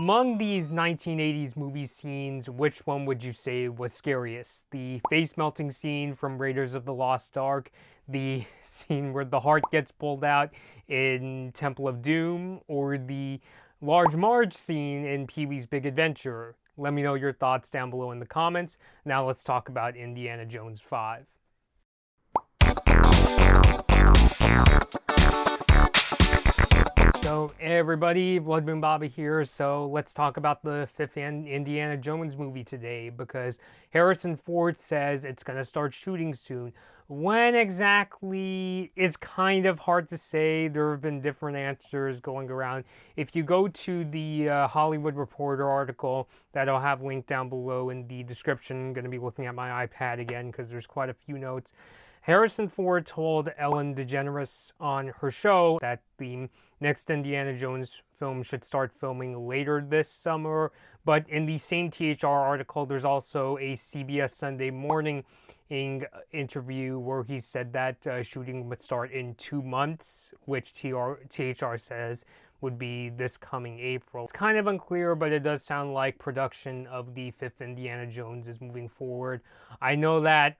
Among these 1980s movie scenes, which one would you say was scariest? The face-melting scene from Raiders of the Lost Ark, the scene where the heart gets pulled out in Temple of Doom, or the Large Marge scene in Pee-wee's Big Adventure? Let me know your thoughts down below in the comments. Now let's talk about Indiana Jones 5. So everybody, Blood Moon Bobby here. So let's talk about the fifth Indiana Jones movie today, because Harrison Ford says it's going to start shooting soon. When exactly is kind of hard to say. There have been different answers going around. If you go to the Hollywood Reporter article that I'll have linked down below in the description, I'm going to be looking at my iPad again because there's quite a few notes. Harrison Ford told Ellen DeGeneres on her show that the next Indiana Jones film should start filming later this summer. But in the same THR article, there's also a CBS Sunday Morning interview where he said that shooting would start in 2 months, which THR says would be this coming April. It's kind of unclear, but it does sound like production of the fifth Indiana Jones is moving forward. I know that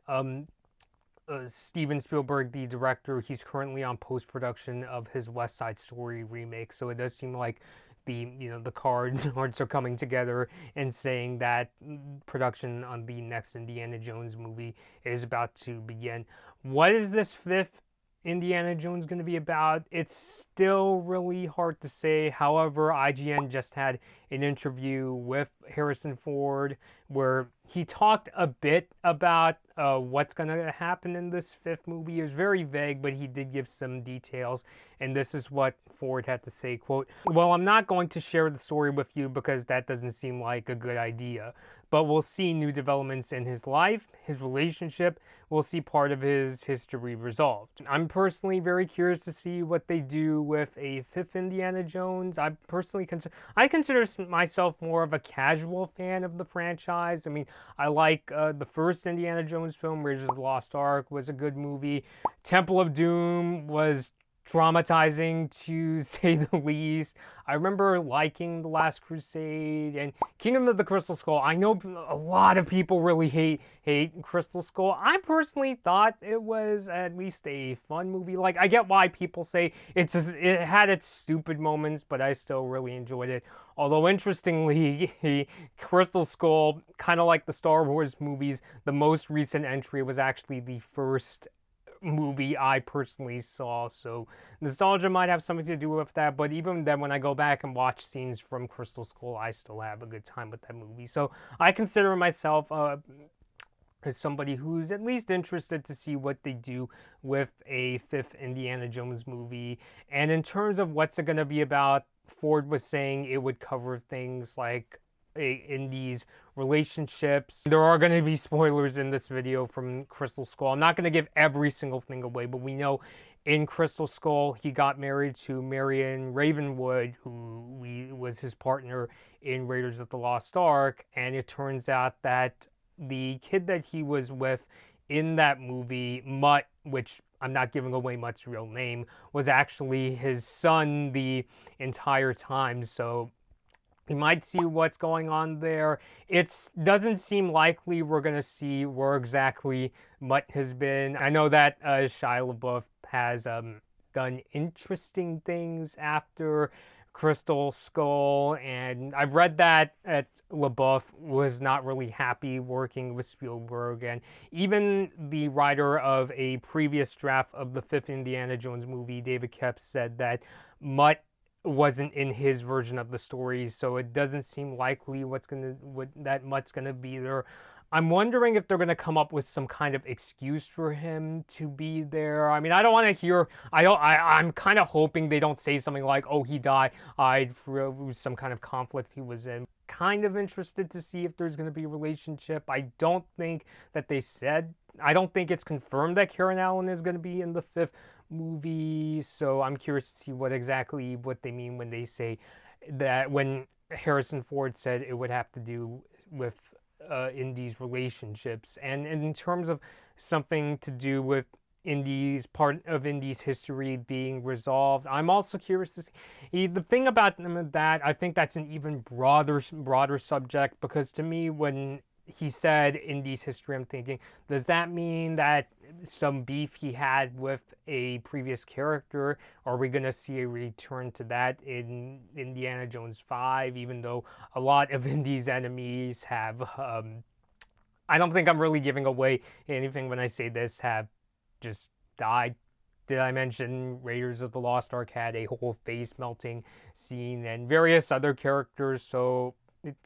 Steven Spielberg, the director, he's currently on post-production of his West Side Story remake, so it does seem like the cards are coming together and saying that production on the next Indiana Jones movie is about to begin. What is this fifth Indiana Jones going to be about? It's still really hard to say. However, IGN just had an interview with Harrison Ford where he talked a bit about what's going to happen in this fifth movie. It was very vague, but he did give some details, and this is what Ford had to say, quote, "Well, I'm not going to share the story with you because that doesn't seem like a good idea, but we'll see new developments in his life, his relationship. We'll see part of his history resolved." I'm personally very curious to see what they do with a fifth Indiana Jones. I personally consider myself more of a casual fan of the franchise. I mean, I like the first Indiana Jones film, Raiders of the Lost Ark, was a good movie. Temple of Doom was traumatizing, to say the least. I remember liking The Last Crusade and Kingdom of the Crystal Skull. I know a lot of people really hate Crystal Skull. I personally thought it was at least a fun movie. Like, I get why people say it had its stupid moments, but I still really enjoyed it. Although, interestingly, Crystal Skull, kind of like the Star Wars movies, the most recent entry was actually the first movie I personally saw, so nostalgia might have something to do with that. But even then, when I go back and watch scenes from Crystal Skull, I still have a good time with that movie. So I consider myself as somebody who's at least interested to see what they do with a fifth Indiana Jones movie. And in terms of what's it going to be about, Ford was saying it would cover things like Indy's relationships. There are going to be spoilers in this video from Crystal Skull. I'm not going to give every single thing away, but we know in Crystal Skull he got married to Marion Ravenwood, who was his partner in Raiders of the Lost Ark, and it turns out that the kid that he was with in that movie, Mutt, which I'm not giving away Mutt's real name, was actually his son the entire time. So we might see what's going on there. It doesn't seem likely we're going to see where exactly Mutt has been. I know that Shia LaBeouf has done interesting things after Crystal Skull, and I've read that LaBeouf was not really happy working with Spielberg, and even the writer of a previous draft of the fifth Indiana Jones movie, David Koepp, said that Mutt wasn't in his version of the story, so it doesn't seem likely that Mutt's gonna be there. I'm wondering if they're gonna come up with some kind of excuse for him to be there. I mean, I don't want to hear. I'm kind of hoping they don't say something like, "Oh, he died through some kind of conflict he was in." Kind of interested to see if there's gonna be a relationship. I don't think that they said. I don't think it's confirmed that Karen Allen is gonna be in the fifth movie, so I'm curious to see what they mean when they say that, when Harrison Ford said it would have to do with Indy's relationships. And in terms of something to do with part of Indy's history being resolved. I'm also curious to see the thing about that. I think that's an even broader subject, because to me, when he said Indy's history, I'm thinking, does that mean that some beef he had with a previous character? Are we going to see a return to that in Indiana Jones 5, even though a lot of Indy's enemies have, I don't think I'm really giving away anything when I say this, have just died. Did I mention Raiders of the Lost Ark had a whole face melting scene, and various other characters? So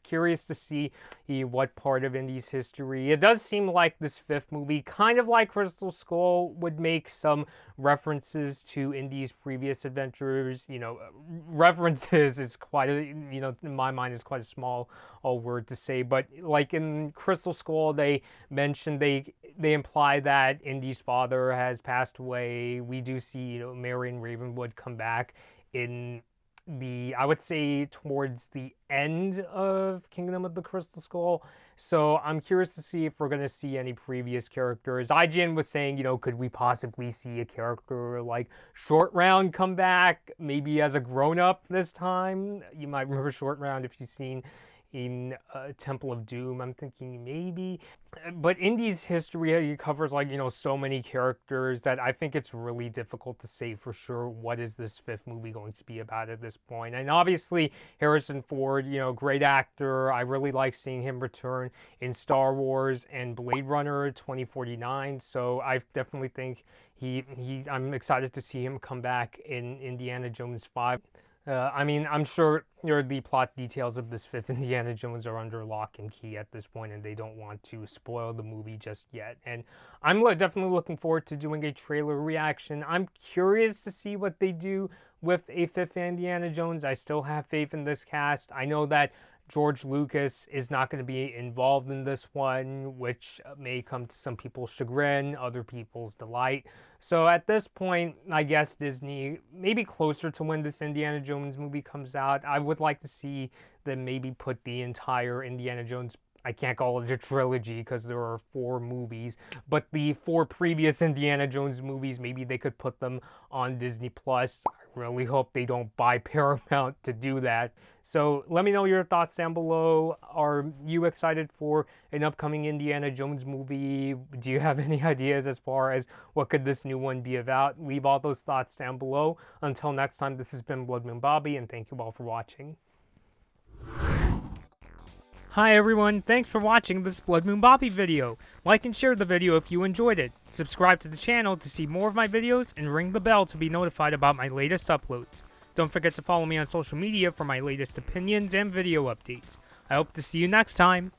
curious to see what part of Indy's history. It does seem like this fifth movie, kind of like Crystal Skull, would make some references to Indy's previous adventures. You know, references is quite a, you know, in my mind is quite a small word to say, but like in Crystal Skull, they mentioned, they imply that Indy's father has passed away. We do see, you know, Marion Ravenwood come back in I would say towards the end of Kingdom of the Crystal Skull. So I'm curious to see if we're going to see any previous characters. IGN was saying, you know, could we possibly see a character like Short Round come back, maybe as a grown-up this time? You might remember Short Round if you've seen in Temple of Doom. I'm thinking maybe. But Indy's history covers, like, you know, so many characters that I think it's really difficult to say for sure what is this fifth movie going to be about at this point. And obviously Harrison Ford, you know, great actor. I really like seeing him return in Star Wars and Blade Runner 2049. So I definitely think I'm excited to see him come back in Indiana Jones 5. I mean, I'm sure, you know, the plot details of this fifth Indiana Jones are under lock and key at this point, and they don't want to spoil the movie just yet. And I'm definitely looking forward to doing a trailer reaction. I'm curious to see what they do with a fifth Indiana Jones. I still have faith in this cast. I know that George Lucas is not going to be involved in this one, which may come to some people's chagrin, other people's delight. So at this point, I guess Disney, maybe closer to when this Indiana Jones movie comes out, I would like to see them maybe put the entire Indiana Jones, I can't call it a trilogy because there are 4 movies, but the 4 previous Indiana Jones movies, maybe they could put them on Disney+. I really hope they don't buy Paramount to do that. So let me know your thoughts down below. Are you excited for an upcoming Indiana Jones movie? Do you have any ideas as far as what could this new one be about? Leave all those thoughts down below. Until next time, this has been Blood Moon Bobby, and thank you all for watching. Hi everyone, thanks for watching this Blood Moon Bobby video. Like and share the video if you enjoyed it. Subscribe to the channel to see more of my videos, and ring the bell to be notified about my latest uploads. Don't forget to follow me on social media for my latest opinions and video updates. I hope to see you next time.